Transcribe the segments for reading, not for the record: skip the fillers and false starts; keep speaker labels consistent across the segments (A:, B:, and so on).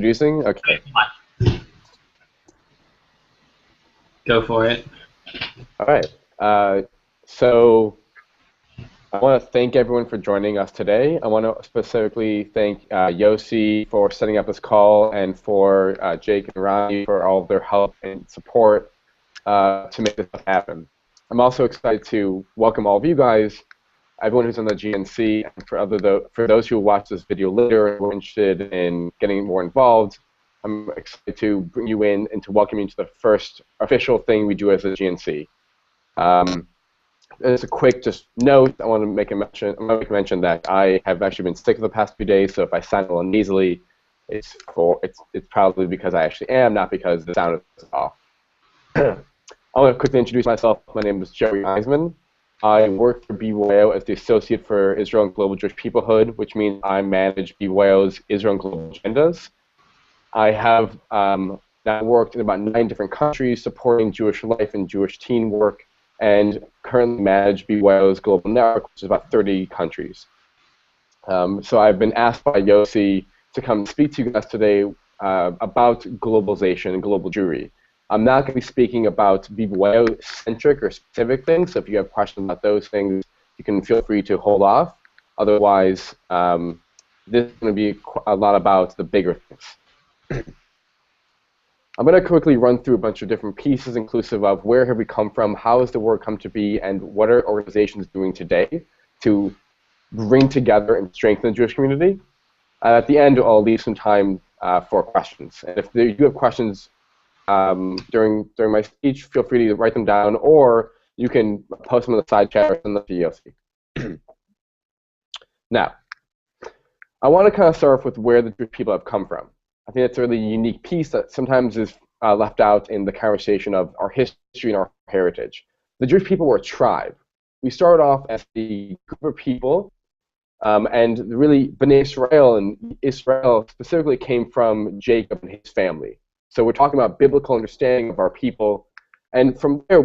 A: Introducing? Okay.
B: Go for it.
A: All right. So I want to thank everyone for joining us today. I want to specifically thank Yossi for setting up this call and for Jake and Ronnie for all of their help and support to make this happen. I'm also excited to welcome all of you guys, everyone who's on the GNC, and for those who watch this video later and are interested in getting more involved. I'm excited to bring you in and to welcome you to the first official thing we do as a GNC. As a quick just note, I want to make a mention that I have actually been sick the past few days, so if I sound a little nasally, it's probably because I actually am, not because the sound is off. I want to quickly introduce myself. My name is Jerry Eisman. I work for BYO as the Associate for Israel and Global Jewish Peoplehood, which means I manage BYO's Israel and Global agendas. I have now worked in about 9 different countries supporting Jewish life and Jewish teen work, and currently manage BYO's global network, which is about 30 countries. So I've been asked by Yossi to come speak to you guys today about globalization and global Jewry. I'm not going to be speaking about BYO-centric or specific things, so if you have questions about those things, you can feel free to hold off. Otherwise, this is going to be a lot about the bigger things. I'm going to quickly run through a bunch of different pieces, inclusive of where have we come from, how has the work come to be, and what are organizations doing today to bring together and strengthen the Jewish community. At the end, I'll leave some time for questions. And if you do have questions during my speech, feel free to write them down, or you can post them in the side chat or send them to Yossi. Now, I want to kind of start off with where the Jewish people have come from. I think that's a really unique piece that sometimes is left out in the conversation of our history and our heritage. The Jewish people were a tribe. We started off as a group of people, and really Bnei Israel, and Israel specifically came from Jacob and his family. So we're talking about biblical understanding of our people, and from there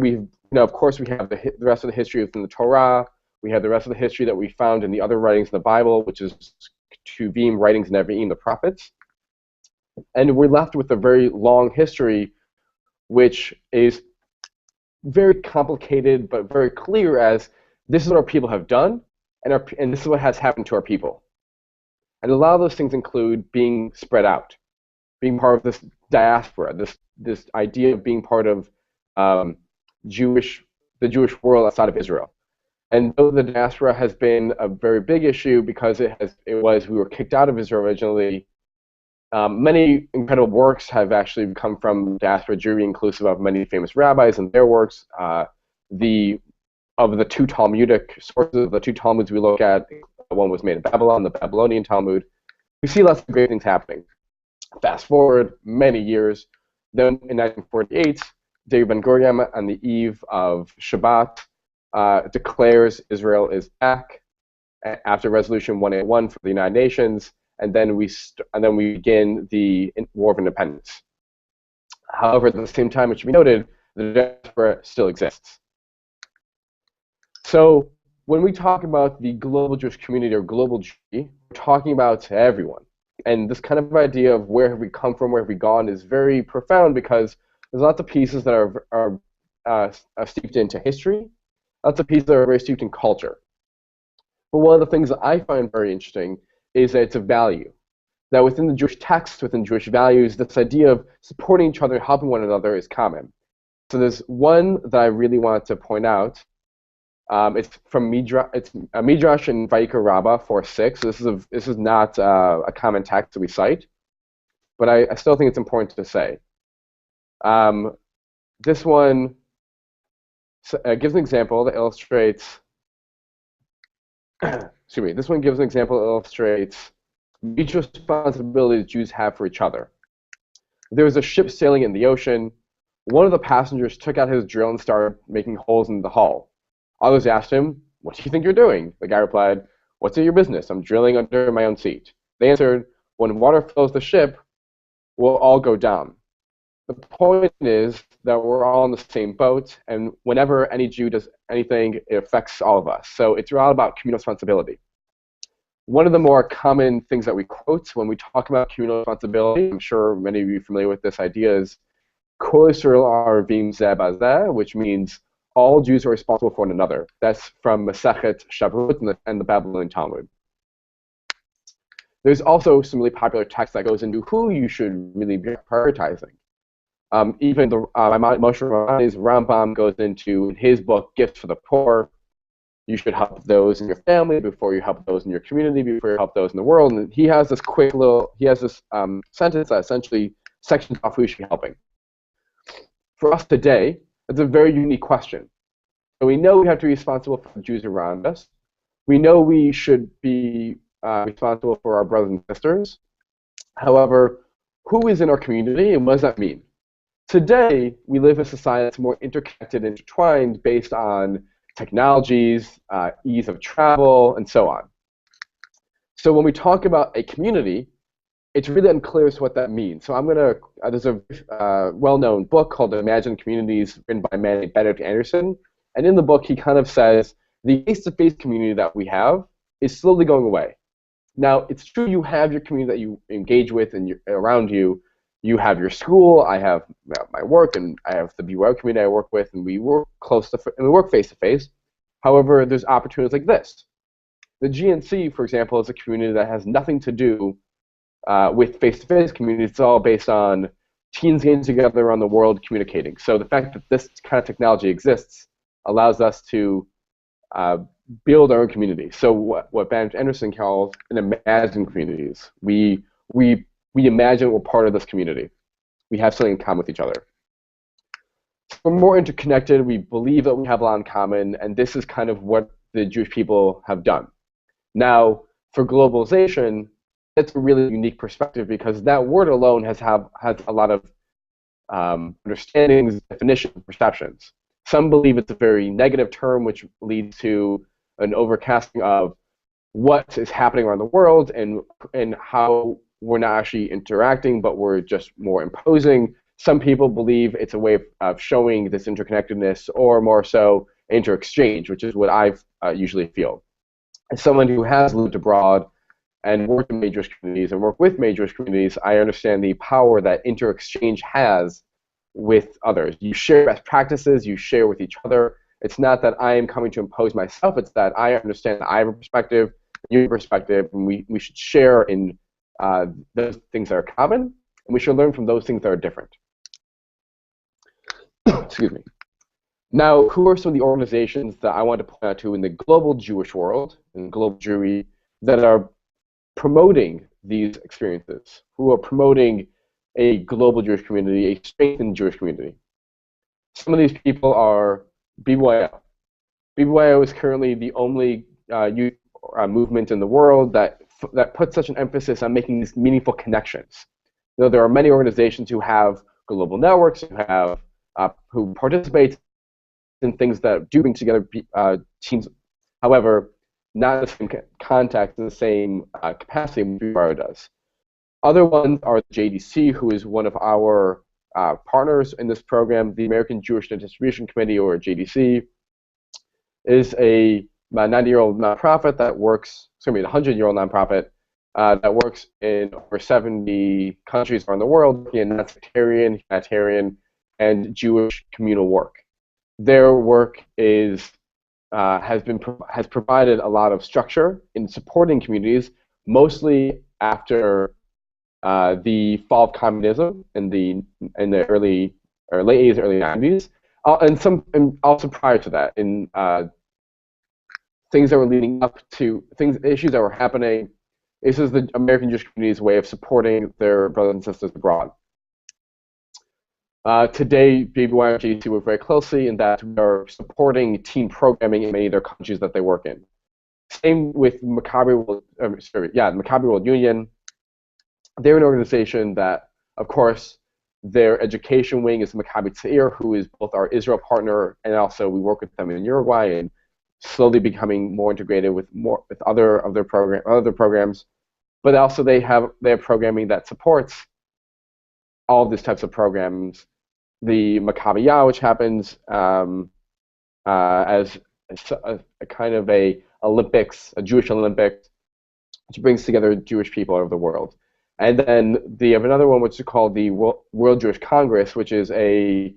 A: of course we have the rest of the history within the Torah. We have the rest of the history that we found in the other writings in the Bible, which is Ketuvim, writings, Nevi'im, the prophets. And we're left with a very long history, which is very complicated but very clear as this is what our people have done, and this is what has happened to our people. And a lot of those things include being spread out, being part of this diaspora, this idea of being part of the Jewish world outside of Israel. And though the diaspora has been a very big issue because we were kicked out of Israel originally. Many incredible works have actually come from diaspora Jewry, inclusive of many famous rabbis and their works. Of the 2 Talmudic sources, the 2 Talmuds we look at, one was made in Babylon, the Babylonian Talmud. We see lots of great things happening. Fast forward many years, then in 1948, David Ben-Gurion, on the eve of Shabbat, declares Israel is back after Resolution 181 for the United Nations. And then we begin the War of Independence. However, at the same time, it should be noted, the diaspora still exists. So when we talk about the global Jewish community or global Jewry, we're talking about everyone. And this kind of idea of where have we come from, where have we gone, is very profound because there's lots of pieces that are steeped into history, lots of pieces that are very steeped in culture. But one of the things that I find very interesting is that it's a value. That within the Jewish text, within Jewish values, this idea of supporting each other, helping one another is common. So there's one that I really want to point out. It's from Midrash. It's a Midrash in Vayikra Rabbah 4:6. This is not a common text that we cite, but I still think it's important to say. This one gives an example that illustrates. Excuse me. This one gives an example that illustrates mutual responsibility Jews have for each other. There was a ship sailing in the ocean. One of the passengers took out his drill and started making holes in the hull. Others asked him, "What do you think you're doing?" The guy replied, "What's your business? I'm drilling under my own seat." They answered, "When water fills the ship, we'll all go down." The point is that we're all in the same boat, and whenever any Jew does anything, it affects all of us. So it's all about communal responsibility. One of the more common things that we quote when we talk about communal responsibility, I'm sure many of you are familiar with this idea, is Kol Yisrael arvim zeh bazeh, which means all Jews are responsible for one another. That's from Masechet Shavuot and the Babylonian Talmud. There's also some really popular text that goes into who you should really be prioritizing. Even Moshe Ramani's Rambam goes into, in his book, Gifts for the Poor, you should help those in your family before you help those in your community, before you help those in the world. And he has this sentence that essentially sections off who you should be helping. For us today, it's a very unique question. So we know we have to be responsible for the Jews around us. We know we should be responsible for our brothers and sisters. However, who is in our community and what does that mean? Today, we live in a society that's more interconnected and intertwined based on technologies, ease of travel, and so on. So when we talk about a community, it's really unclear as to what that means. So there's a well-known book called Imagine Communities written by a man named Benedict Anderson. And in the book, he kind of says the face-to-face community that we have is slowly going away. Now, it's true you have your community that you engage with and around you. You have your school, I have my work, and I have the BYO community I work with, and we work face-to-face. However, there's opportunities like this. The GNC, for example, is a community that has nothing to do with face-to-face communities. It's all based on teens getting together around the world communicating. So the fact that this kind of technology exists allows us to build our own community. So what Benedict Anderson calls an imagined communities. We imagine we're part of this community. We have something in common with each other. We're more interconnected. We believe that we have a lot in common, and this is kind of what the Jewish people have done. Now, for globalization, it's a really unique perspective because that word alone has a lot of understandings, definitions, perceptions. Some believe it's a very negative term, which leads to an overcasting of what is happening around the world and how we're not actually interacting, but we're just more imposing. Some people believe it's a way of showing this interconnectedness, or more so, inter-exchange, which is what I usually feel. As someone who has lived abroad and worked in major communities and worked with major communities, I understand the power that inter-exchange has with others. You share best practices, you share with each other. It's not that I am coming to impose myself, it's that I understand that I have a perspective, you have a perspective, and we should share in those things that are common, and we should learn from those things that are different. Excuse me. Now, who are some of the organizations that I want to point out to in the global Jewish world, in global Jewry, that are promoting these experiences, who are promoting a global Jewish community, a strengthened Jewish community? Some of these people are BYO. BYO is currently the only youth movement in the world that puts such an emphasis on making these meaningful connections. You know, there are many organizations who have global networks, who participate in things that do bring together teams. However, not in the same context, in the same capacity BYO does. Other ones are the JDC, who is one of our partners in this program. The American Jewish Distribution Committee, or JDC, is a 90-year-old nonprofit that works, a 100-year-old nonprofit that works in over 70 countries around the world in non-sectarian, humanitarian, and Jewish communal work. Their work has provided a lot of structure in supporting communities, mostly after the fall of communism in the late 80s, early 90s, and also prior to that, in things that were leading up to issues that were happening. This is the American Jewish community's way of supporting their brothers and sisters abroad. Today, BBY and JDC work very closely in that we are supporting team programming in many of their countries that they work in. Same with Maccabi World Union. They're an organization that, of course, their education wing is Maccabi Tzair, who is both our Israel partner, and also we work with them in Uruguay and slowly becoming more integrated with other programs. But also they have programming that supports all of these types of programs. The Maccabi, which happens as a kind of a Olympics, a Jewish Olympics, which brings together Jewish people all over the world. And then they have another one which is called the World Jewish Congress, which is a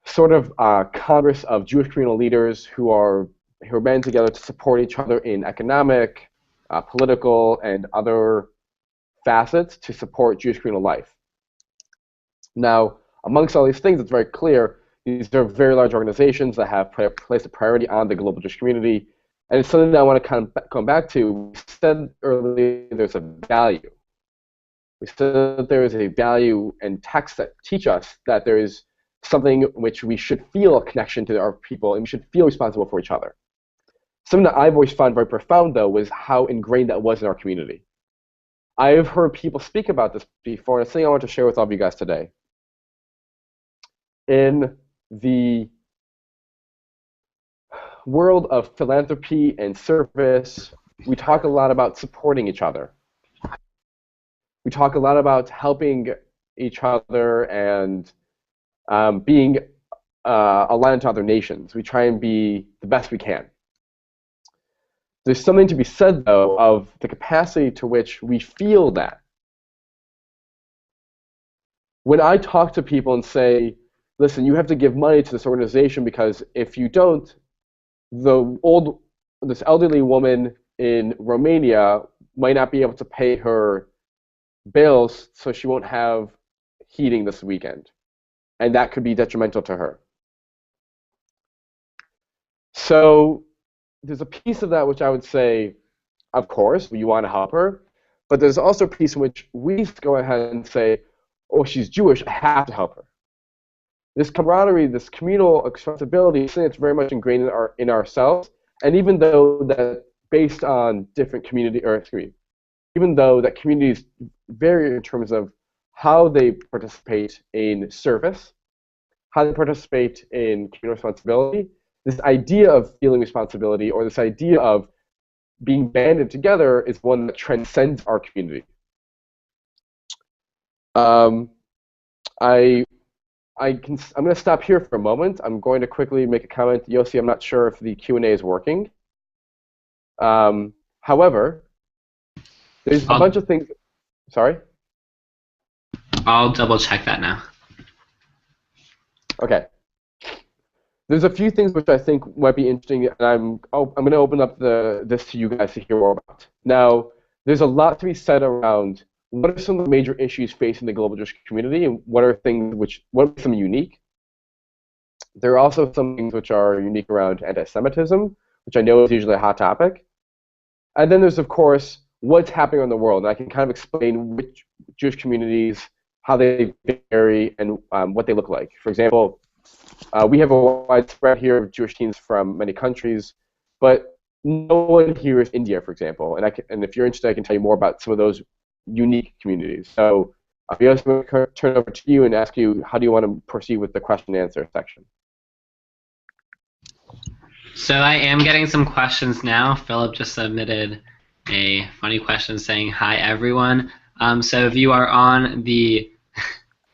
A: sort of congress of Jewish communal leaders who are band together to support each other in economic, political, and other facets to support Jewish communal life. Now, amongst all these things, it's very clear these are very large organizations that have placed a priority on the global Jewish community, and it's something that I want to kind of come back to. We said earlier there's a value. We said that there is a value and texts that teach us that there is something which we should feel a connection to our people, and we should feel responsible for each other. Something that I've always found very profound, though, was how ingrained that was in our community. I've heard people speak about this before, and it's something I want to share with all of you guys today. In the world of philanthropy and service, we talk a lot about supporting each other. We talk a lot about helping each other and being aligned to other nations. We try and be the best we can. There's something to be said, though, of the capacity to which we feel that. When I talk to people and say, listen, you have to give money to this organization because if you don't, this elderly woman in Romania might not be able to pay her bills, so she won't have heating this weekend. And that could be detrimental to her. So there's a piece of that which I would say, of course, you want to help her, but there's also a piece in which we go ahead and say, oh, she's Jewish, I have to help her. This camaraderie, this communal responsibility, is something that's very much ingrained in ourselves, and even though that based on different even though that communities vary in terms of how they participate in service, how they participate in communal responsibility, this idea of feeling responsibility or this idea of being banded together is one that transcends our community. I'm going to stop here for a moment. I'm going to quickly make a comment. Yossi, I'm not sure if the Q&A is working. However, there's a bunch of things. Sorry?
B: I'll double check that now.
A: Okay. There's a few things which I think might be interesting, and I'm going to open up this to you guys to hear more about. Now, there's a lot to be said around what are some of the major issues facing the global Jewish community, and what are some unique. There are also some things which are unique around anti-Semitism, which I know is usually a hot topic. And then there's, of course, what's happening in the world, and I can kind of explain which Jewish communities, how they vary, and what they look like. For example, we have a widespread here of Jewish teens from many countries, but no one here is India, for example. And if you're interested, I can tell you more about some of those unique communities. So I'm going to turn it over to you and ask you, how do you want to proceed with the question and answer section?
B: So I am getting some questions now. Philip just submitted a funny question saying, hi, everyone. So if you are on the,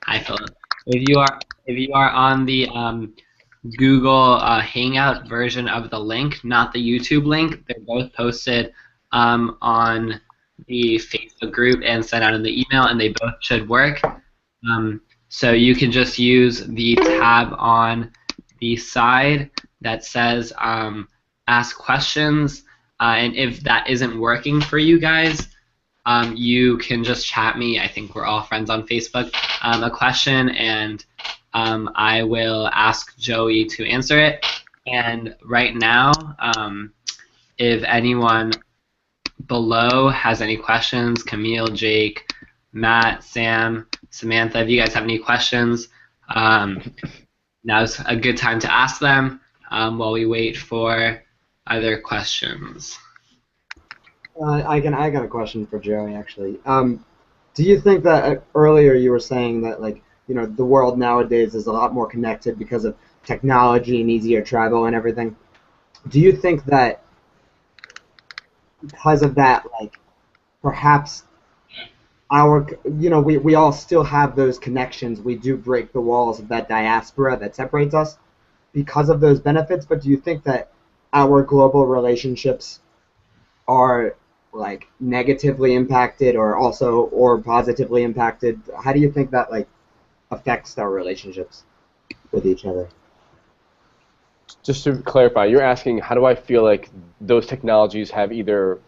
B: hi, Philip. If you are on the Google Hangout version of the link, not the YouTube link, they're both posted on the Facebook group and sent out in the email, and they both should work. So you can just use the tab on the side that says ask questions, and if that isn't working for you guys, you can just chat me. I think we're all friends on Facebook. A question, and I will ask Joey to answer it. And right now, if anyone below has any questions, Camille, Jake, Matt, Sam, Samantha, if you guys have any questions, now's a good time to ask them while we wait for other questions.
C: I got a question for Joey, actually. Do you think that earlier you were saying that, like, you know, the world nowadays is a lot more connected because of technology and easier travel and everything? Do you think that because of that, like, perhaps we all still have those connections, we do break the walls of that diaspora that separates us because of those benefits, but do you think that our global relationships are like negatively impacted or positively impacted? How do you think that like affects our relationships with each other?
A: Just to clarify, you're asking how do I feel like those technologies have either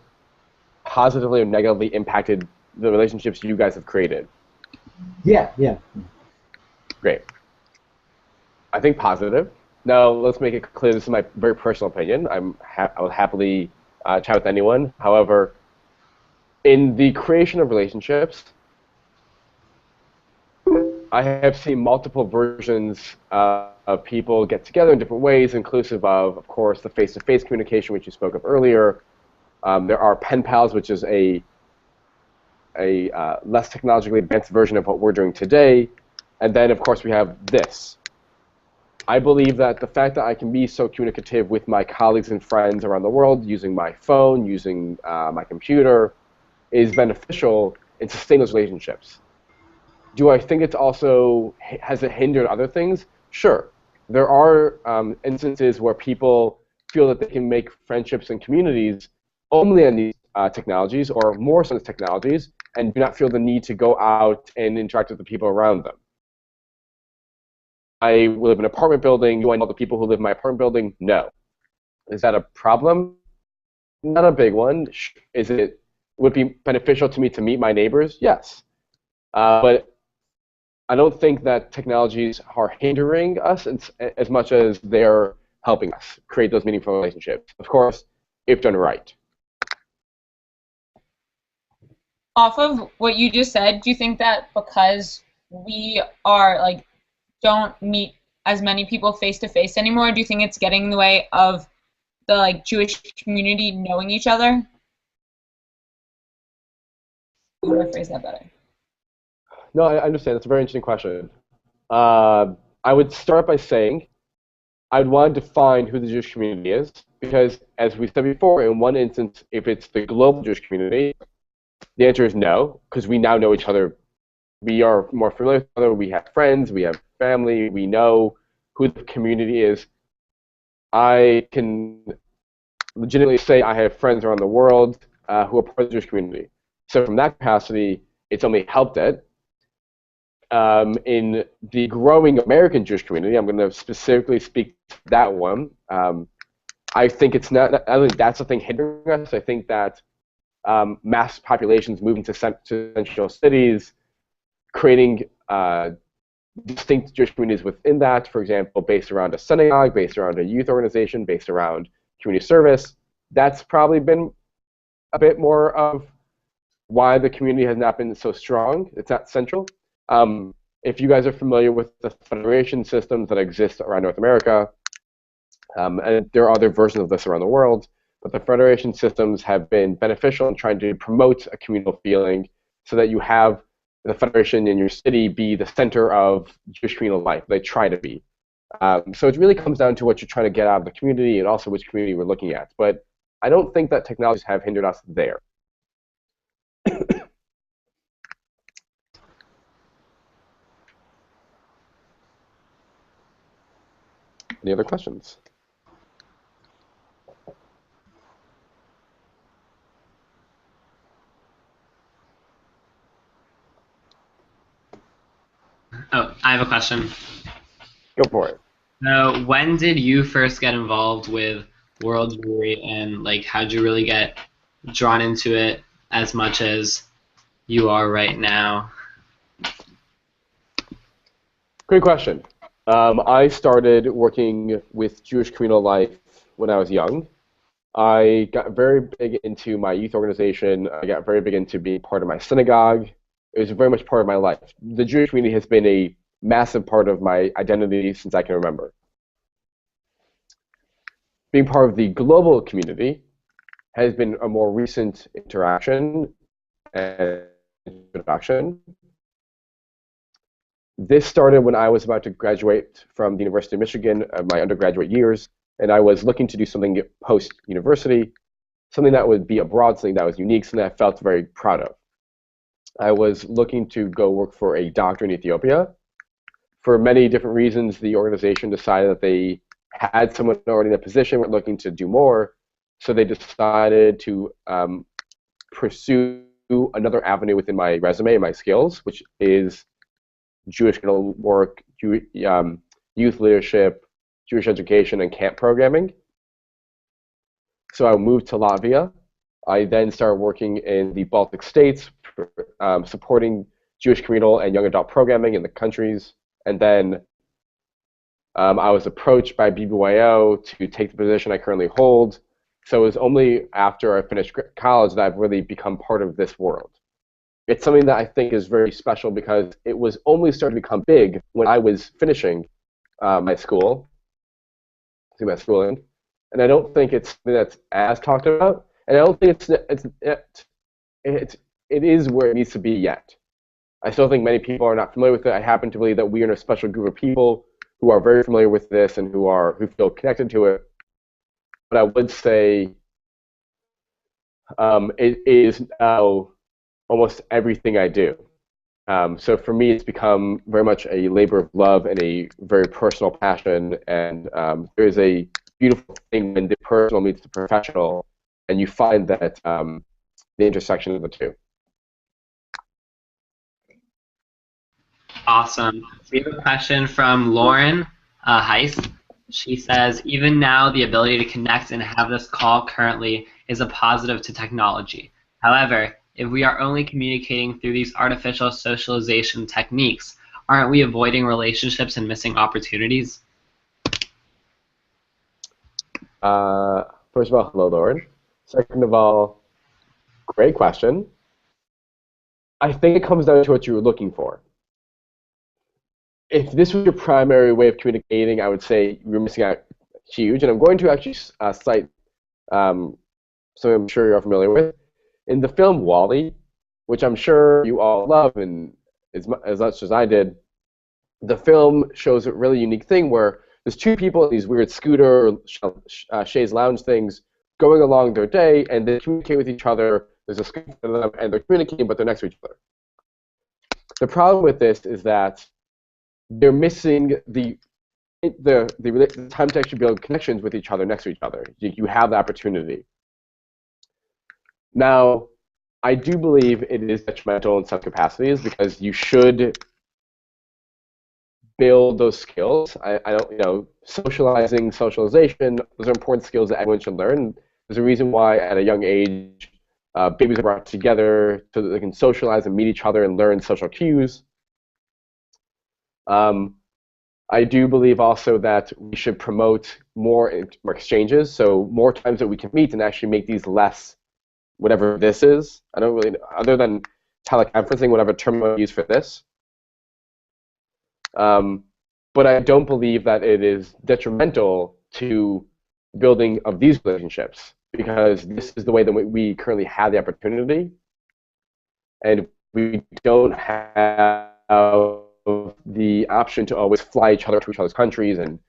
A: positively or negatively impacted the relationships you guys have created?
C: Yeah, yeah.
A: Great. I think positive. Now, let's make it clear this is my very personal opinion. I will happily chat with anyone. However, in the creation of relationships, I have seen multiple versions of people get together in different ways, inclusive of course, the face-to-face communication, which you spoke of earlier. There are pen pals, which is a less technologically advanced version of what we're doing today. And then, of course, we have this. I believe that the fact that I can be so communicative with my colleagues and friends around the world using my phone, using my computer, is beneficial in sustaining those relationships. Do I think it's also, has it hindered other things? Sure. There are instances where people feel that they can make friendships and communities only on these technologies or more so on these technologies and do not feel the need to go out and interact with the people around them. I live in an apartment building. Do I know the people who live in my apartment building? No. Is that a problem? Not a big one. Would it be beneficial to me to meet my neighbors? Yes. But I don't think that technologies are hindering us as much as they're helping us create those meaningful relationships. Of course, if done right.
D: Off of what you just said, do you think that because we are like don't meet as many people face to face anymore, do you think it's getting in the way of the like Jewish community knowing each other? I'm gonna phrase that better.
A: No, I understand. It's a very interesting question. I would start by saying I'd want to define who the Jewish community is, because as we said before, in one instance, if it's the global Jewish community, the answer is no, because we now know each other. We are more familiar with each other. We have friends. We have family. We know who the community is. I can legitimately say I have friends around the world who are part of the Jewish community. So from that capacity, it's only helped it. In the growing American Jewish community, I'm going to specifically speak to that one. I think it's not. I think that's the thing hindering us. I think that mass populations moving to central cities, creating distinct Jewish communities within that, for example, based around a synagogue, based around a youth organization, based around community service, that's probably been a bit more of why the community has not been so strong. It's not central. If you guys are familiar with the federation systems that exist around North America, and there are other versions of this around the world, but the federation systems have been beneficial in trying to promote a communal feeling so that you have the federation in your city be the center of Jewish communal life. They try to be. So it really comes down to what you're trying to get out of the community and also which community we're looking at. But I don't think that technologies have hindered us there. Any other questions?
B: Oh, I have a question.
A: Go for it.
B: So when did you first get involved with World Jewry, and like how'd you really get drawn into it as much as you are right now?
A: Great question. I started working with Jewish communal life when I was young. I got very big into my youth organization. I got very big into being part of my synagogue. It was very much part of my life. The Jewish community has been a massive part of my identity since I can remember. Being part of the global community has been a more recent interaction and introduction. This started when I was about to graduate from the University of Michigan, my undergraduate years, and I was looking to do something post-university, something that would be abroad, something that was unique, something that I felt very proud of. I was looking to go work for a doctor in Ethiopia. For many different reasons, the organization decided that they had someone already in a position, were looking to do more, so they decided to pursue another avenue within my resume and my skills, which is Jewish communal work, youth leadership, Jewish education, and camp programming. So I moved to Latvia. I then started working in the Baltic states, supporting Jewish communal and young adult programming in the countries. And then I was approached by BBYO to take the position I currently hold. So it was only after I finished college that I've really become part of this world. It's something that I think is very special because it was only starting to become big when I was finishing my schooling. And I don't think it's something that's as talked about. And I don't think it is where it needs to be yet. I still think many people are not familiar with it. I happen to believe that we are in a special group of people who are very familiar with this and who feel connected to it. But I would say it is now almost everything I do. So for me, it's become very much a labor of love and a very personal passion. And there's a beautiful thing when the personal meets the professional, and you find that the intersection of the two.
B: Awesome. We have a question from Lauren Heiss. She says, even now, the ability to connect and have this call currently is a positive to technology. However, if we are only communicating through these artificial socialization techniques, aren't we avoiding relationships and missing opportunities?
A: First of all, hello, Lauren. Second of all, great question. I think it comes down to what you were looking for. If this was your primary way of communicating, I would say you're missing out huge. And I'm going to actually cite something I'm sure you're familiar with. In the film WALL-E, which I'm sure you all love and as much as I did, the film shows a really unique thing where there's two people in these weird scooter or chaise lounge things going along their day, and they communicate with each other. There's a screen for them, and they're communicating, but they're next to each other. The problem with this is that they're missing the time to actually build connections with each other next to each other. You have the opportunity. Now, I do believe it is detrimental in some capacities because you should build those skills. I don't, socialization, those are important skills that everyone should learn. There's a reason why at a young age, babies are brought together so that they can socialize and meet each other and learn social cues. I do believe also that we should promote more exchanges, so more times that we can meet and actually make these less, whatever this is. I don't really, other than teleconferencing, whatever term I use for this. But I don't believe that it is detrimental to building of these relationships because this is the way that we currently have the opportunity, and we don't have the option to always fly each other to each other's countries and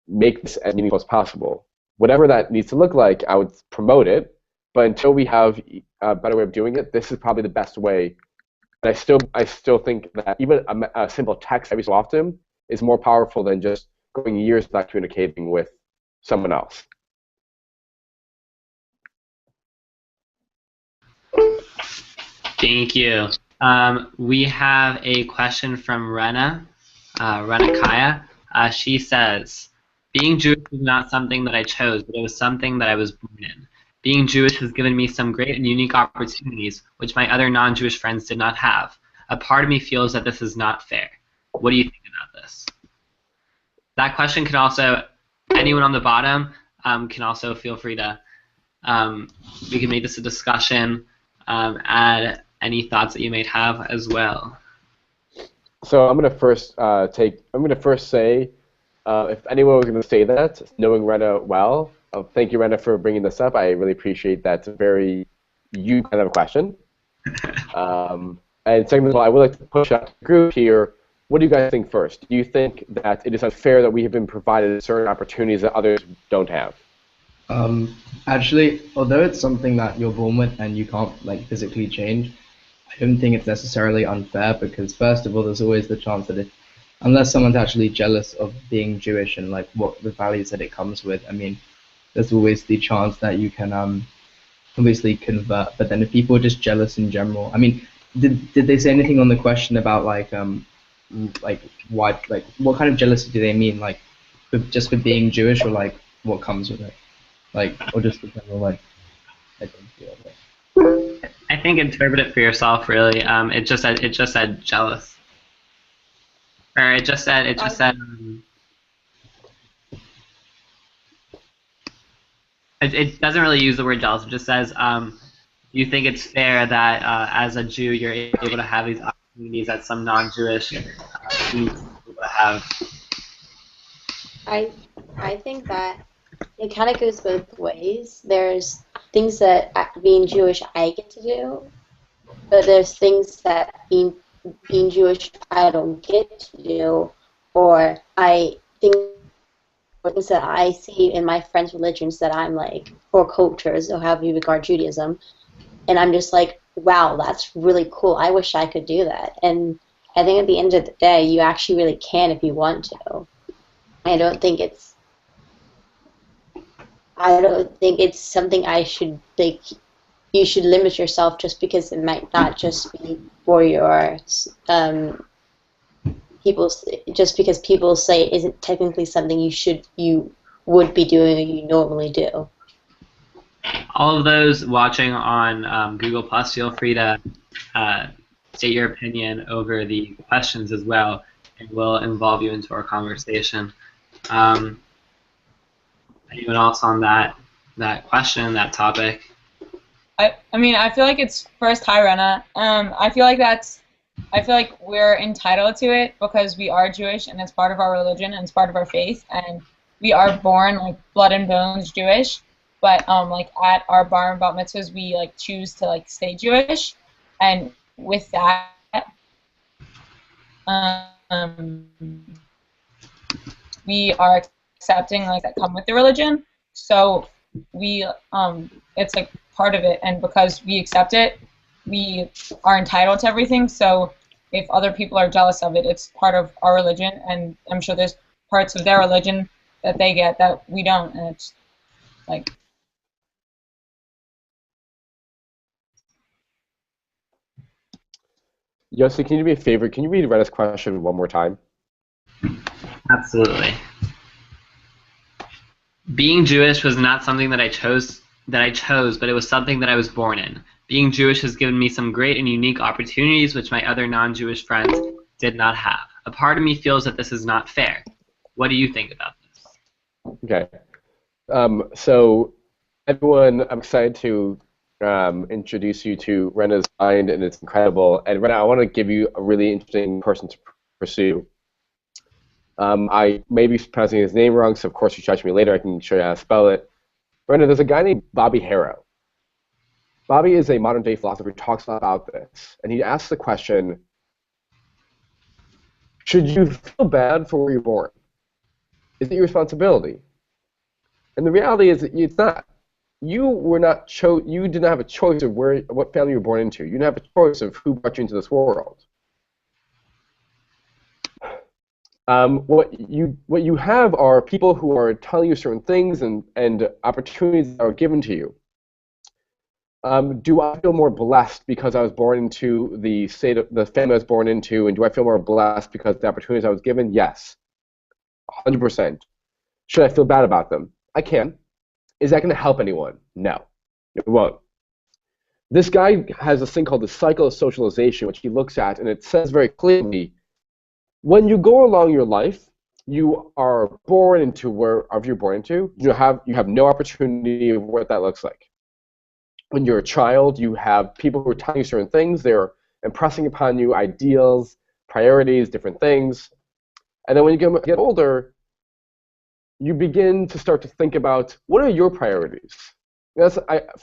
A: make this as meaningful as possible. Whatever that needs to look like, I would promote it. But until we have a better way of doing it, this is probably the best way. And I still think that even a simple text every so often is more powerful than just going years without communicating with someone else.
B: Thank you. We have a question from Rena Kaya. She says, being Jewish was not something that I chose, but it was something that I was born in. Being Jewish has given me some great and unique opportunities, which my other non-Jewish friends did not have. A part of me feels that this is not fair. What do you think about this? That question can also, anyone on the bottom can also feel free to, we can make this a discussion, add any thoughts that you may have as well.
A: So I'm going to first say, if anyone was going to say that, knowing Rena well, thank you, Rena, for bringing this up. I really appreciate that. It's a very you kind of question. And second of all, I would like to push out the group here. What do you guys think first? Do you think that it is unfair that we have been provided certain opportunities that others don't have?
E: Actually, although it's something that you're born with and you can't physically change, I don't think it's necessarily unfair because first of all, there's always the chance that unless someone's actually jealous of being Jewish and what the values that it comes with, I mean, there's always the chance that you can obviously convert. But then if people are just jealous in general, I mean, did they say anything on the question about like why, like what kind of jealousy do they mean? Like just for being Jewish, or like what comes with it? Like, or just the general like identity of it?
B: I think interpret it for yourself. Really, it just said jealous, or it doesn't really use the word jealous. It just says you think it's fair that as a Jew you're able to have these opportunities that some non-Jewish Jews are able to have.
F: I think that it kind of goes both ways. There's things that being Jewish I get to do, but there's things that being Jewish I don't get to do, or I think things that I see in my friends' religions that I'm like, or cultures, or however you regard Judaism, and I'm just like, wow, that's really cool. I wish I could do that. And I think at the end of the day, you actually really can if you want to. I don't think it's something I should like. You should limit yourself just because it might not just be for your people. Just because people say it isn't technically something you would be doing or you normally do.
B: All of those watching on Google Plus, feel free to state your opinion over the questions as well, and we'll involve you into our conversation. Anyone else on that question, that topic?
D: I mean, I feel like it's first, hi Rena. I feel like we're entitled to it because we are Jewish and it's part of our religion and it's part of our faith, and we are born like blood and bones Jewish. But like at our bar and bat mitzvahs, we like choose to like stay Jewish, and with that, we are accepting like that come with the religion. So we it's like part of it, and because we accept it, we are entitled to everything. So if other people are jealous of it, it's part of our religion, and I'm sure there's parts of their religion that they get that we don't, and it's like.
A: Yossi, can you do me a favor? Can you read Rena's question one more time?
B: Absolutely. Being Jewish was not something that I chose, but it was something that I was born in. Being Jewish has given me some great and unique opportunities which my other non-Jewish friends did not have. A part of me feels that this is not fair. What do you think about this?
A: Okay. So everyone, I'm excited to introduce you to Rena's mind, and it's incredible. And Rena, I want to give you a really interesting person to pursue. I may be pronouncing his name wrong, so of course you judge me later. I can show you how to spell it. Rena, there's a guy named Bobby Harrow. Bobby is a modern-day philosopher who talks about this, and he asks the question, should you feel bad for where you're born? Is it your responsibility? And the reality is that it's not. You did not have a choice of what family you were born into. You didn't have a choice of who brought you into this world. What you have are people who are telling you certain things and opportunities that are given to you. Do I feel more blessed because I was born into the family I was born into, and do I feel more blessed because of the opportunities I was given? Yes, 100%. Should I feel bad about them? I can. Is that going to help anyone? No, it won't. This guy has this thing called the cycle of socialization, which he looks at, and it says very clearly, when you go along your life, you are born into wherever you're born into. You have no opportunity of what that looks like. When you're a child, you have people who are telling you certain things. They're impressing upon you ideals, priorities, different things. And then when you get older, you begin to start to think about, what are your priorities? For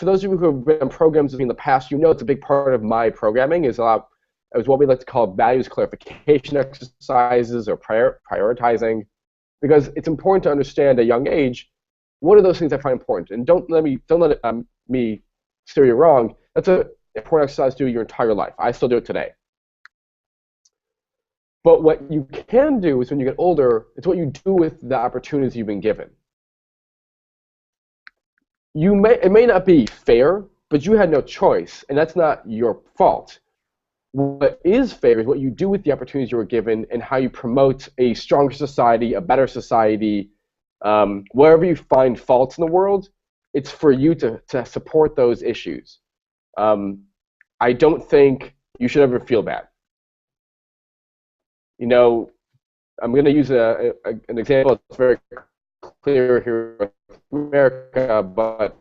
A: those of you who have been on programs in the past, you know it's a big part of my programming is what we like to call values clarification exercises or prioritizing, because it's important to understand at a young age, what are those things I find important? And don't let me steer you wrong. That's an important exercise to do your entire life. I still do it today. But what you can do is when you get older, it's what you do with the opportunities you've been given. It may not be fair but you had no choice, and that's not your fault. What is fair is what you do with the opportunities you were given and how you promote a stronger society, a better society. Wherever you find faults in the world, it's for you to support those issues. I don't think you should ever feel bad. You know, I'm going to use an example that's very clear here in America, but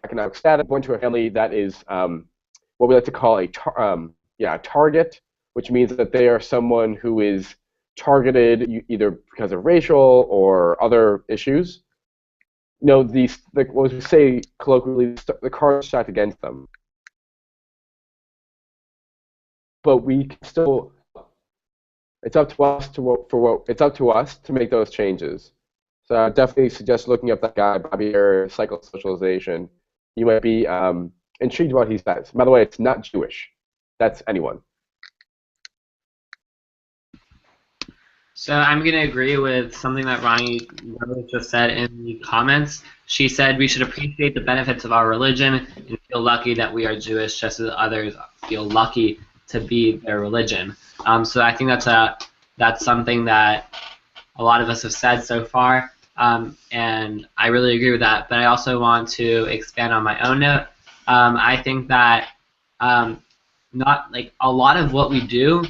A: economic status. Born to a family that is what we like to call a target, which means that they are someone who is targeted either because of racial or other issues. You know, what we say colloquially, the cards stacked against them. But we can still. It's up to us it's up to us to make those changes. So I definitely suggest looking up that guy, Bobby Harris, Psychosocialization. You might be intrigued by what he says. By the way, it's not Jewish. That's anyone.
B: So I'm going to agree with something that Ronnie just said in the comments. She said we should appreciate the benefits of our religion and feel lucky that we are Jewish, just as others feel lucky to be their religion. So I think that's something that a lot of us have said so far, and I really agree with that. But I also want to expand on my own note. I think that not like a lot of what we do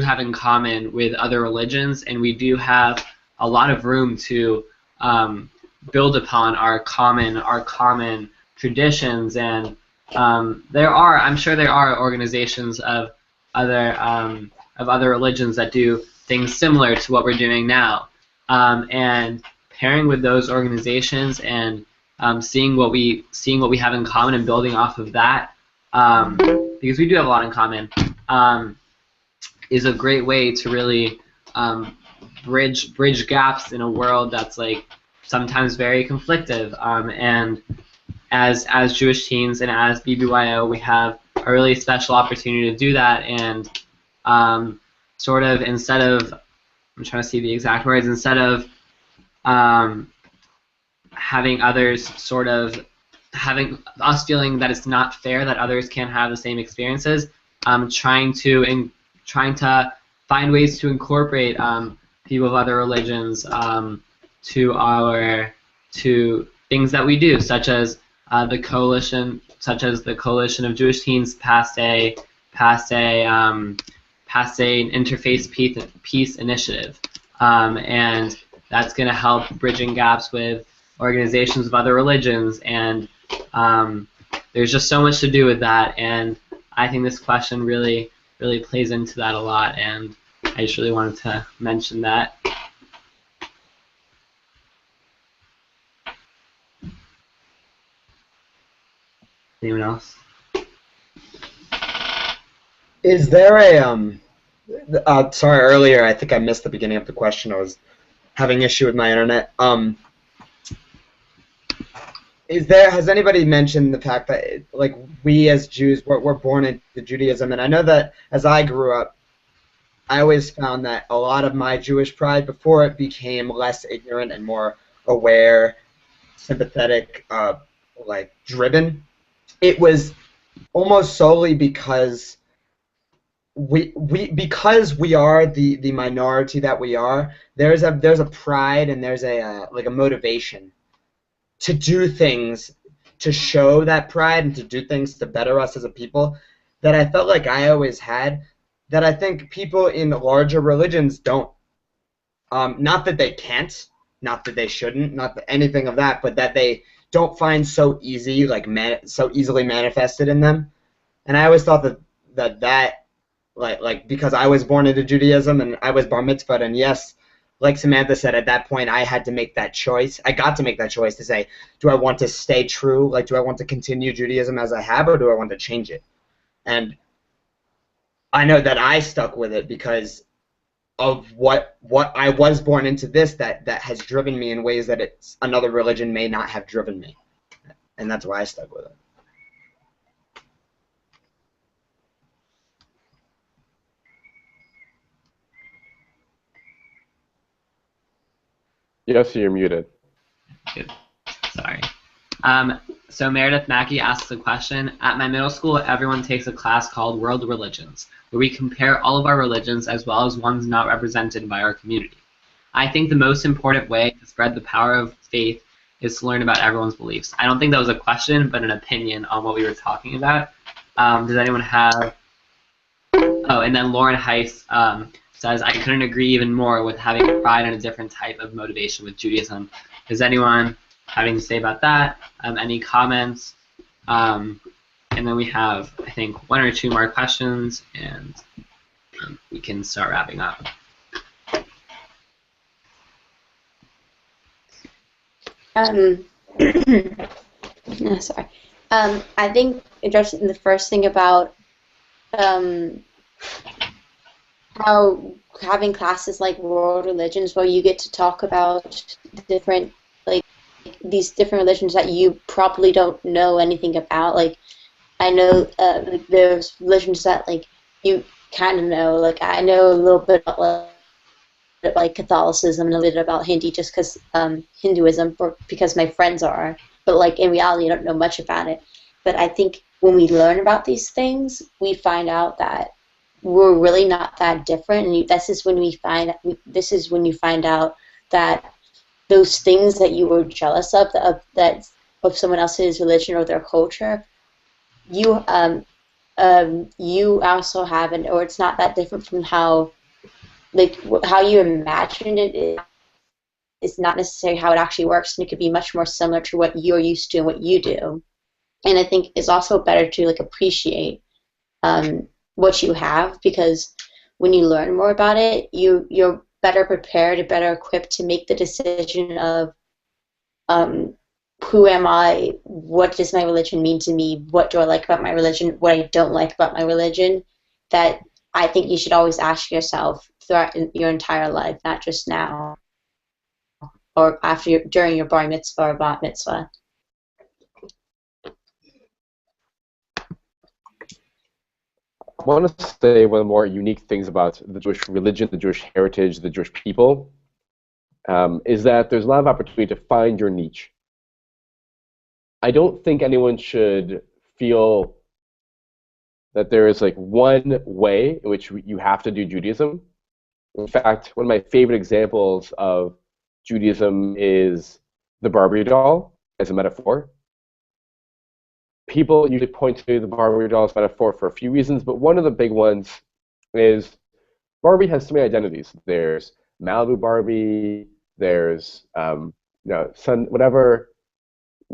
B: have in common with other religions, and we do have a lot of room to build upon our common traditions. And I'm sure there are organizations of other religions that do things similar to what we're doing now, and pairing with those organizations and seeing what we have in common and building off of that, because we do have a lot in common, is a great way to really bridge gaps in a world that's like sometimes very conflictive. And as Jewish teens and as BBYO, we have a really special opportunity to do that. And sort of instead of, I'm trying to see the exact words, instead of having others sort of having us feeling that it's not fair that others can't have the same experiences, trying to find ways to incorporate people of other religions to things that we do, such as the coalition of Jewish Teens passed an interfaith peace initiative, and that's going to help bridging gaps with organizations of other religions, and there's just so much to do with that, and I think this question really plays into that a lot, and I just really wanted to mention that. Anyone else?
C: Is there a sorry, earlier I think I missed the beginning of the question. I was having issue with my internet. Has anybody mentioned the fact that like we as Jews we're born into Judaism, and I know that as I grew up, I always found that a lot of my Jewish pride, before it became less ignorant and more aware, sympathetic, like driven, it was almost solely because we are the minority that we are. There's a pride and there's a like a motivation to do things to show that pride and to do things to better us as a people that I felt like I always had, that I think people in larger religions don't. Not that they can't, not that they shouldn't, not that anything of that, but that they don't find so easy, like so easily manifested in them. And I always thought that like because I was born into Judaism and I was bar mitzvahed, and yes, like Samantha said, at that point I had to make that choice. I got to make that choice to say, do I want to stay true? Like, do I want to continue Judaism as I have, or do I want to change it? And I know that I stuck with it because of what I was born into that has driven me in ways that another religion may not have driven me. And that's why I stuck with it.
A: Yes, you're muted.
B: Sorry. So Meredith Mackey asks a question. At my middle school, everyone takes a class called World Religions, where we compare all of our religions as well as ones not represented by our community. I think the most important way to spread the power of faith is to learn about everyone's beliefs. I don't think that was a question, but an opinion on what we were talking about. Does anyone have... Oh, and then Lauren Heiss says, I couldn't agree even more with having pride in a different type of motivation with Judaism. Does anyone have anything to say about that? Any comments? And then we have, I think, 1 or 2 more questions, and we can start wrapping up.
F: No, sorry. I think addressing the first thing about how having classes like world religions where you get to talk about different, like, these different religions that you probably don't know anything about. Like, I know like, there's religions that, like, you kind of know. Like, I know a little bit about, like Catholicism and a little bit about Hinduism because my friends are. But, like, in reality, I don't know much about it. But I think when we learn about these things, we find out that we're really not that different, and this is when you find out that those things that you were jealous of of someone else's religion or their culture, you also have, or it's not that different from how you imagined it. It's not necessarily how it actually works, and it could be much more similar to what you're used to and what you do. And I think it's also better to, like, appreciate what you have, because when you learn more about it, you're better prepared and better equipped to make the decision of who am I, what does my religion mean to me, what do I like about my religion, what I don't like about my religion, that I think you should always ask yourself throughout your entire life, not just now or during your bar mitzvah or bat mitzvah.
A: I want to say one of the more unique things about the Jewish religion, the Jewish heritage, the Jewish people, is that there's a lot of opportunity to find your niche. I don't think anyone should feel that there is, like, one way in which you have to do Judaism. In fact, one of my favorite examples of Judaism is the Barbie doll as a metaphor. People usually point to the Barbie doll as metaphor for a few reasons, but one of the big ones is Barbie has so many identities. There's Malibu Barbie, there's whatever.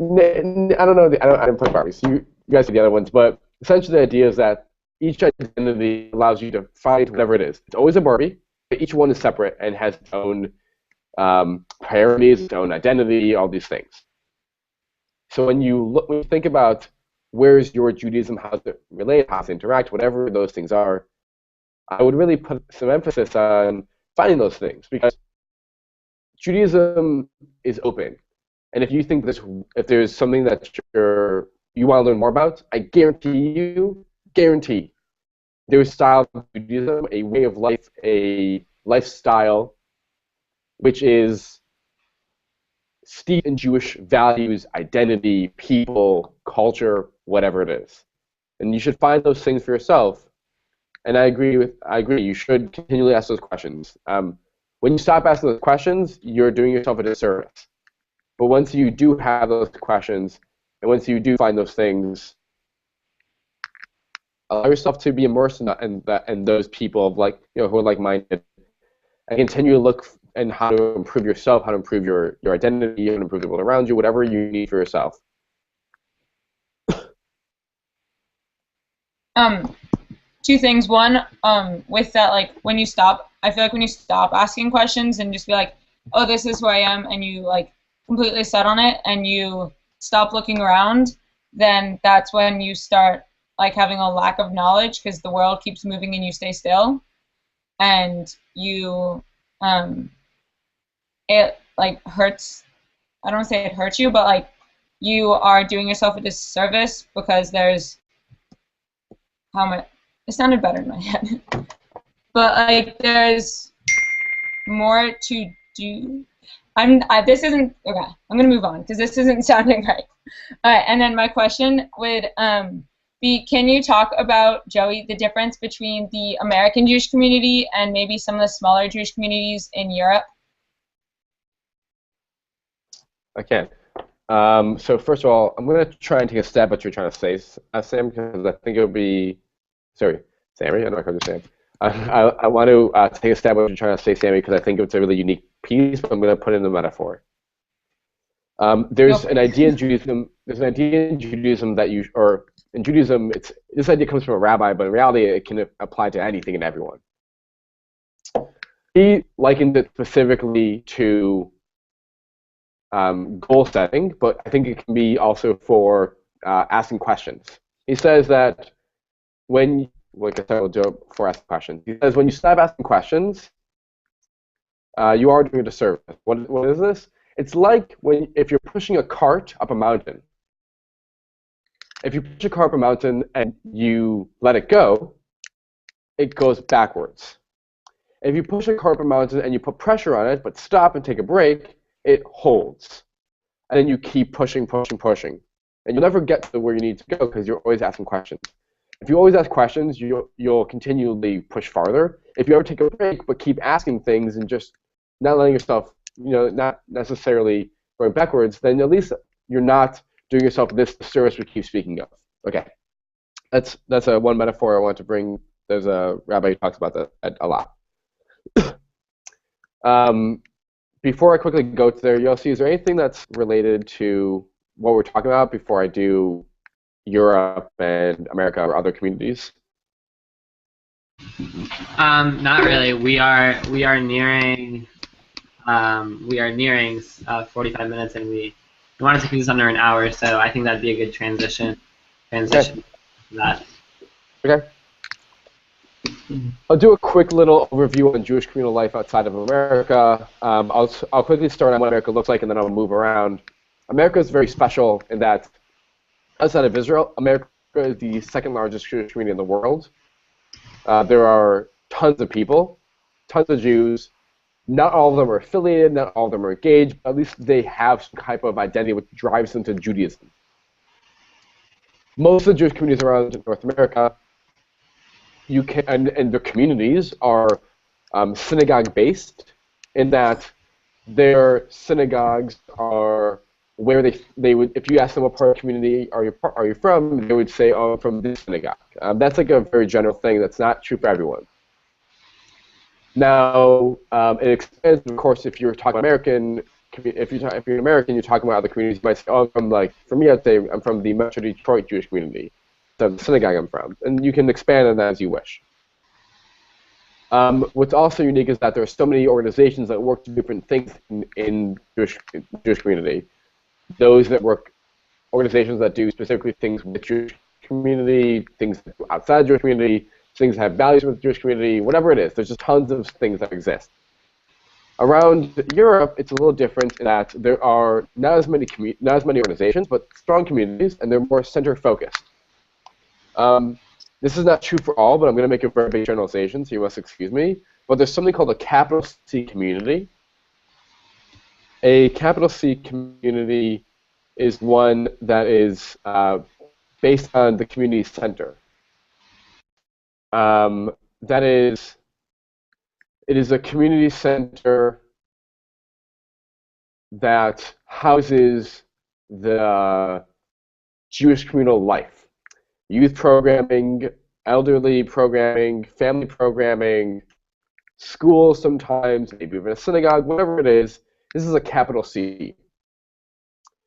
A: I don't know. I didn't play Barbie, so you guys are the other ones. But essentially, the idea is that each identity allows you to find whatever it is. It's always a Barbie, but each one is separate and has its own priorities, its own identity, all these things. So when you think about where's your Judaism, how does it relate, how does it interact, whatever those things are, I would really put some emphasis on finding those things, because Judaism is open. And if you think if there's something that you want to learn more about, I guarantee, there's style of Judaism, a way of life, a lifestyle, which is steeped in Jewish values, identity, people, culture, whatever it is. And you should find those things for yourself. And I agree. You should continually ask those questions. When you stop asking those questions, you're doing yourself a disservice. But once you do have those questions, and once you do find those things, allow yourself to be immersed in those people of who are like-minded, and continue to look and how to improve yourself, how to improve your identity, how to improve the world around you, whatever you need for yourself.
D: Two things. One, with that, like, when you stop, I feel like when you stop asking questions and just be like, oh, this is who I am, and you, like, completely set on it, and you stop looking around, then that's when you start, like, having a lack of knowledge, because the world keeps moving and you stay still, and you, it, like, hurts. I don't want to say it hurts you, but, like, you are doing yourself a disservice, because there's it sounded better in my head. But, like, there's more to do. This isn't okay. I'm gonna move on because this isn't sounding right. All right, and then my question would be: can you talk about, Joey, the difference between the American Jewish community and maybe some of the smaller Jewish communities in Europe?
A: I can. So first of all, I'm going to try and take a stab at what you're trying to say, Sam, because I think it would be, sorry, Sammy, I don't know if I called you Sam. I want to take a stab at what you're trying to say, Sammy, because I think it's a really unique piece, but I'm going to put in the metaphor. There's an idea in Judaism. There's an idea in Judaism that in Judaism, this idea comes from a rabbi, but in reality, it can apply to anything and everyone. He likened it specifically to goal setting, but I think it can be also for asking questions. He says that like I said, I'll do it before asking questions. He says when you stop asking questions, you are doing a disservice. What is this? It's like if you're pushing a cart up a mountain. If you push a cart up a mountain and you let it go, it goes backwards. If you push a cart up a mountain and you put pressure on it, but stop and take a break, it holds. And then you keep pushing, pushing, pushing. And you'll never get to where you need to go because you're always asking questions. If you always ask questions, you'll continually push farther. If you ever take a break but keep asking things and just not letting yourself, not necessarily going backwards, then at least you're not doing yourself this service we keep speaking of. Okay, that's one metaphor I want to bring. There's a rabbi who talks about that a lot. Before I quickly go to there, Yossi, is there anything that's related to what we're talking about before I do Europe and America or other communities?
B: Not really. We are nearing 45 minutes, and we wanted to keep this under an hour, so I think that'd be a good transition. Okay. To that.
A: Okay. I'll do a quick little overview on Jewish communal life outside of America. I'll quickly start on what America looks like, and then I'll move around. America is very special in that outside of Israel, America is the second largest Jewish community in the world. There are tons of people, tons of Jews. Not all of them are affiliated, not all of them are engaged, but at least they have some type of identity which drives them to Judaism. Most of the Jewish communities around North America, and their communities are synagogue-based in that their synagogues are where they would, if you ask them what part of the community are you from, they would say, oh, I'm from this synagogue. That's like a very general thing. That's not true for everyone. Now, it expands, of course, if you're talking American. If you're an American, you're talking about other communities. You might say, oh, for me, I'd say I'm from the Metro Detroit Jewish community. The synagogue I'm from, and you can expand on that as you wish. What's also unique is that there are so many organizations that work to different things in Jewish community. Those that work, organizations that do specifically things with Jewish community, things outside Jewish community, things that have values with the Jewish community, whatever it is. There's just tons of things that exist. Around Europe, it's a little different in that there are not as many organizations, but strong communities, and they're more center-focused. This is not true for all, but I'm going to make a very big generalization, so you must excuse me. But there's something called a capital C community. A capital C community is one that is based on the community center. It is a community center that houses the Jewish communal life. Youth programming, elderly programming, family programming, schools sometimes, maybe even a synagogue, whatever it is, this is a capital C.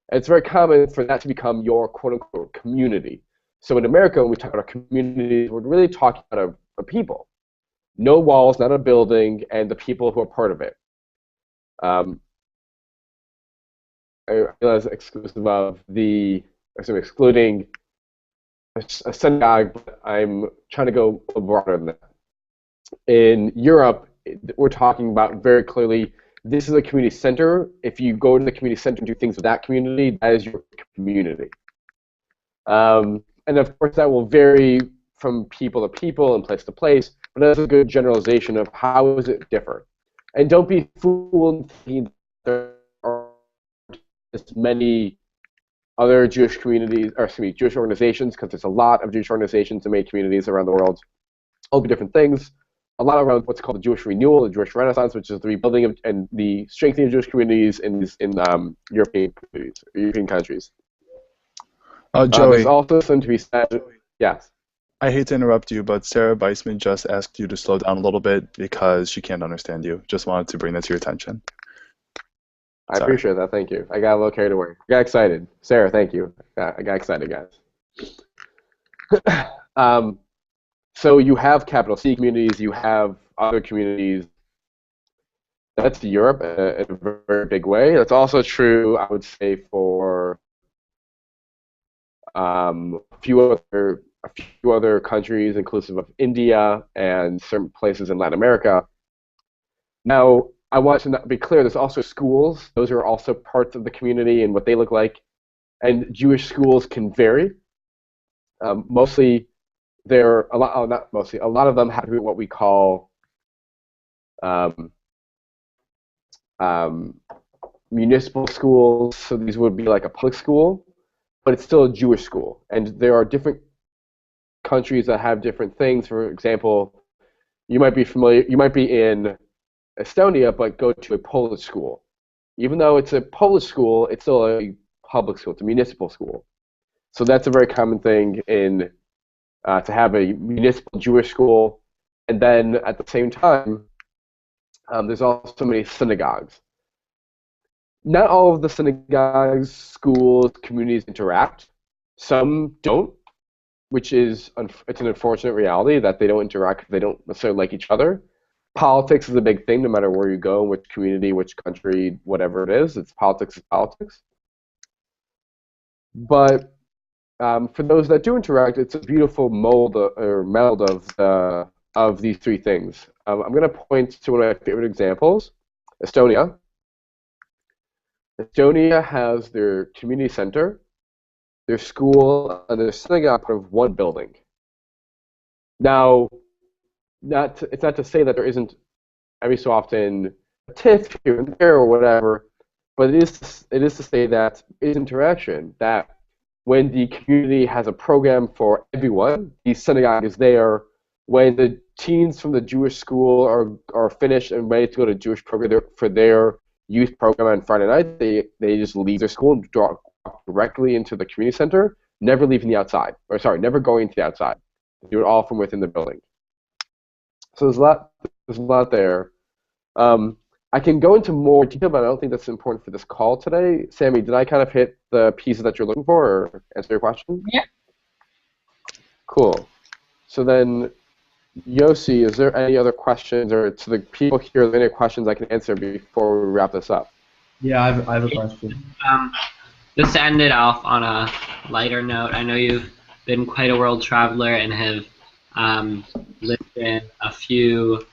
A: And it's very common for that to become your quote-unquote community. So in America, when we talk about communities, we're really talking about a people. No walls, not a building, and the people who are part of it. I realize excluding a synagogue, but I'm trying to go broader than that. In Europe, we're talking about very clearly, this is a community center. If you go to the community center and do things with that community, that is your community. And of course, that will vary from people to people and place to place, but that's a good generalization of how does it differ. And don't be fooled thinking there many other Jewish communities, or excuse me, Jewish organizations, because there's a lot of Jewish organizations and many communities around the world, all do different things. A lot around what's called the Jewish renewal, the Jewish Renaissance, which is the rebuilding of, and the strengthening of Jewish communities in European communities, European countries.
G: Joey.
A: There's also something to be said. Yes.
G: I hate to interrupt you, but Sarah Beisman just asked you to slow down a little bit because she can't understand you. Just wanted to bring that to your attention.
A: I appreciate that. Thank you. I got a little carried away. I got excited. Sarah, thank you. I got excited, guys. So you have capital C communities. You have other communities. That's Europe in a very big way. That's also true, I would say, for a few other countries, inclusive of India and certain places in Latin America. Now, I want to be clear, there's also schools. Those are also parts of the community and what they look like. And Jewish schools can vary. Mostly, a lot of them have what we call municipal schools. So these would be like a public school, but it's still a Jewish school. And there are different countries that have different things. For example, you might be in Estonia, but go to a Polish school. Even though it's a Polish school, it's still a public school. It's a municipal school. So that's a very common thing in to have a municipal Jewish school. And then at the same time, there's also many synagogues. Not all of the synagogues, schools, communities interact. Some don't, which is it's an unfortunate reality that they don't interact because they don't necessarily like each other. Politics is a big thing no matter where you go, which community, which country, whatever it is. It's politics is politics. But for those that do interact, it's a beautiful meld of these three things. I'm going to point to one of my favorite examples, Estonia. Estonia has their community center, their school, and their synagogue of one building. Now, it's not to say that there isn't every so often a tiff here and there or whatever, but it is to say that it's interaction, that when the community has a program for everyone, the synagogue is there. When the teens from the Jewish school are finished and ready to go to Jewish program for their youth program on Friday night, they just leave their school and walk directly into the community center, never leaving the outside, never going to the outside. They do it all from within the building. So there's a lot there. I can go into more detail, but I don't think that's important for this call today. Sammy, did I kind of hit the pieces that you're looking for or answer your question?
D: Yeah.
A: Cool. So then, Yossi, is there any other questions, or to the people here, are there any questions I can answer before we wrap this up?
E: Yeah, I have a question.
B: Just to end it off on a lighter note, I know you've been quite a world traveler and have lived in a few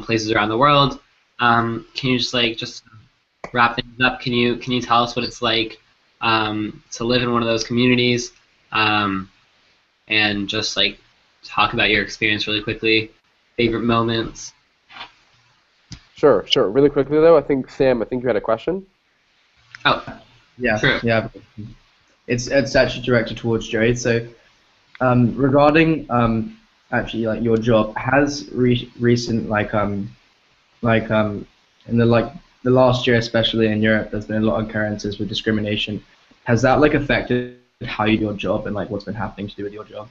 B: places around the world. Can you just wrap things up? Can you tell us what it's like to live in one of those communities, and just talk about your experience really quickly, favorite moments?
A: Sure. Really quickly though, Sam, I think you had a question.
B: Oh,
E: yeah,
B: true.
E: Yeah. It's actually directed towards Joey. So, regarding actually your job, has recent in the last year, especially in Europe, there's been a lot of occurrences with discrimination. Has that affected how you do your job and what's been happening to do with your job?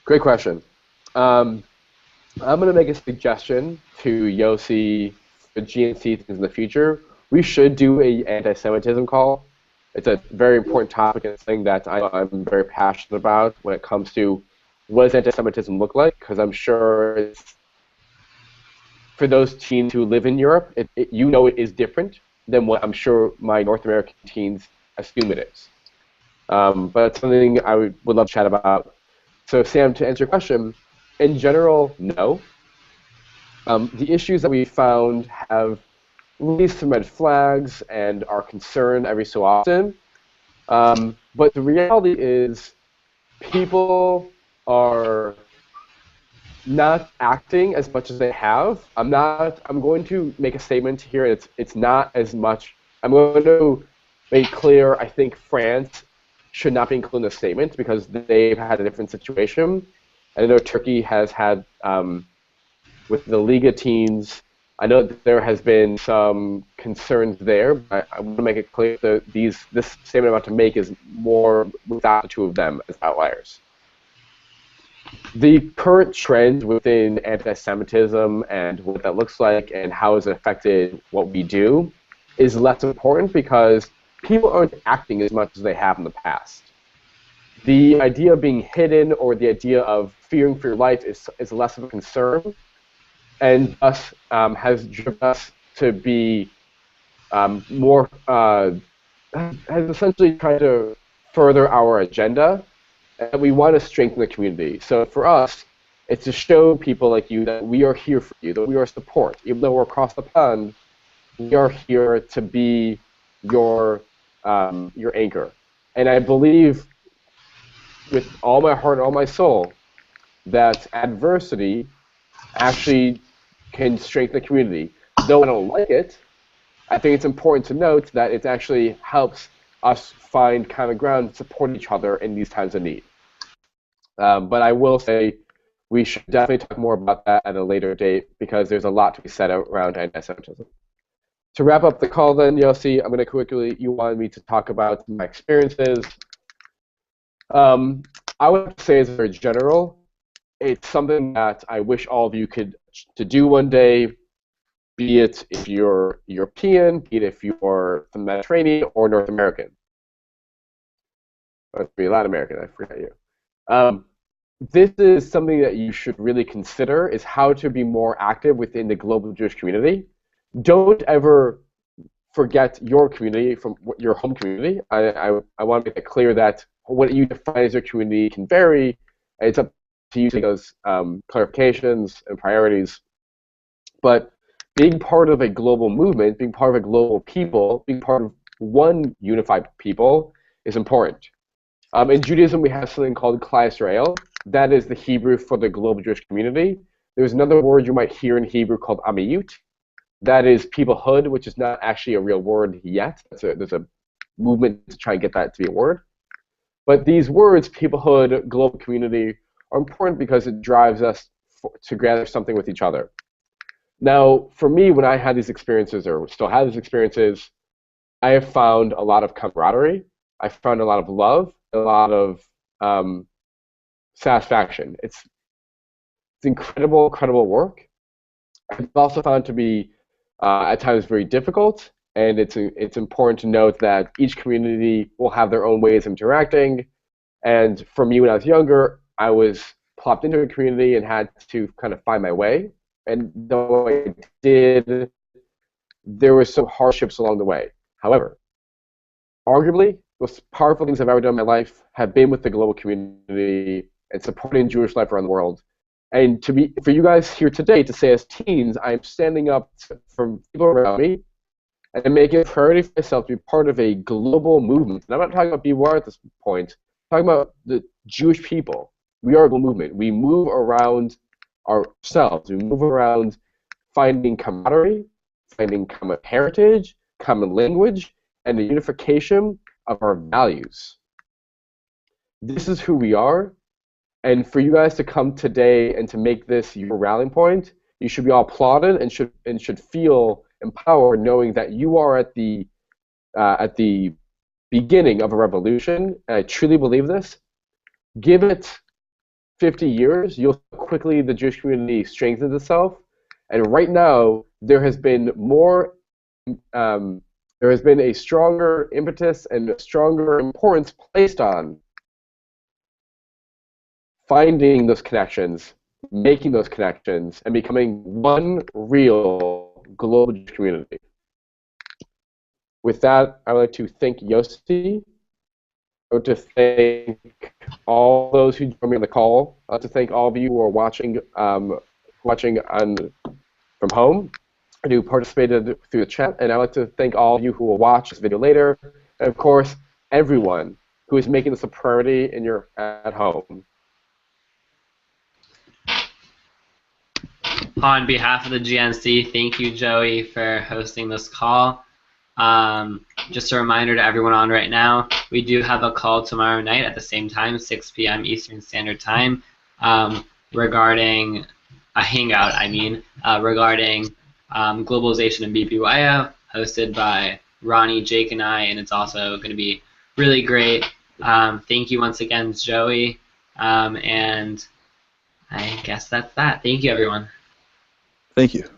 A: Great question. I'm going to make a suggestion to Yossi for GNC things in the future. We should do a anti-Semitism call. It's a very important topic and something that I'm very passionate about when it comes to what does anti-Semitism look like, because I'm sure it's, for those teens who live in Europe, it is different than what I'm sure my North American teens assume it is. But it's something I would love to chat about. So Sam, to answer your question, in general, no. The issues that we found have raised some red flags and are concerned every so often. But the reality is people are not acting as much as they have. I'm going to make a statement here. It's not as much I'm going to make clear, I think France should not be included in the statement because they've had a different situation. And I know Turkey has had, with the Liga teams, I know that there has been some concerns there, but I want to make it clear that this statement I'm about to make is more without the two of them as outliers. The current trend within anti-Semitism and what that looks like and how has it affected what we do is less important because people aren't acting as much as they have in the past. The idea of being hidden or the idea of fearing for your life is less of a concern, and thus has driven us to be more, has essentially tried to further our agenda, and we want to strengthen the community. So for us, it's to show people like you that we are here for you, that we are support. Even though we're across the pond, we are here to be your anchor. And I believe with all my heart and all my soul that adversity actually can strengthen the community. Though I don't like it, I think it's important to note that it actually helps us find common ground and support each other in these times of need. But I will say we should definitely talk more about that at a later date because there's a lot to be said around anti-Semitism. To wrap up the call then, Yossi, I'm going to quickly, you wanted me to talk about my experiences. I would say it's very general. It's something that I wish all of you could to do one day, be it if you're European, be it if you're from Mediterranean or North American. Or be Latin American, I forget you. This is something that you should really consider, is how to be more active within the global Jewish community. Don't ever forget your community from your home community. I want to make it clear that what you define as your community can vary, and it's up to you to make those clarifications and priorities. But being part of a global movement, being part of a global people, being part of one unified people is important. In Judaism, we have something called Klal Yisrael. That is the Hebrew for the global Jewish community. There's another word you might hear in Hebrew called Amiyut. That is peoplehood, which is not actually a real word yet. There's a movement to try and get that to be a word. But these words, peoplehood, global community, are important because it drives us to gather something with each other. Now, for me, when I had these experiences, or still have these experiences, I have found a lot of camaraderie. I found a lot of love, a lot of satisfaction. It's incredible, incredible work. I've also found to be at times very difficult, and it's important to note that each community will have their own ways of interacting. And for me, when I was younger, I was plopped into a community and had to kind of find my way. And though I did, there were some hardships along the way. However, arguably, the most powerful things I've ever done in my life have been with the global community and supporting Jewish life around the world. And for you guys here today to say as teens, I'm standing up for people around me and making it a priority for myself to be part of a global movement. And I'm not talking about BWR at this point. I'm talking about the Jewish people. We are a global movement. We move around ourselves. We move around finding camaraderie, finding common heritage, common language, and the unification of our values. This is who we are. And for you guys to come today and to make this your rallying point, you should be all applauded and should feel empowered, knowing that you are at the beginning of a revolution. And I truly believe this. Give it 50 years, you'll see how quickly the Jewish community strengthens itself. And right now, there has been a stronger impetus and a stronger importance placed on finding those connections, making those connections, and becoming one real global community. With that, I would like to thank Yossi. I would like to thank all those who joined me on the call. I would like to thank all of you who are watching from home and who participated through the chat. And I'd like to thank all of you who will watch this video later. And of course, everyone who is making this a priority at home.
B: On behalf of the GNC, thank you, Joey, for hosting this call. Just a reminder to everyone on right now, we do have a call tomorrow night at the same time, 6 p.m. Eastern Standard Time, regarding a hangout, regarding globalization and BPYO, hosted by Ronnie, Jake, and I, and it's also going to be really great. Thank you once again, Joey, and I guess that's that. Thank you, everyone.
G: Thank you.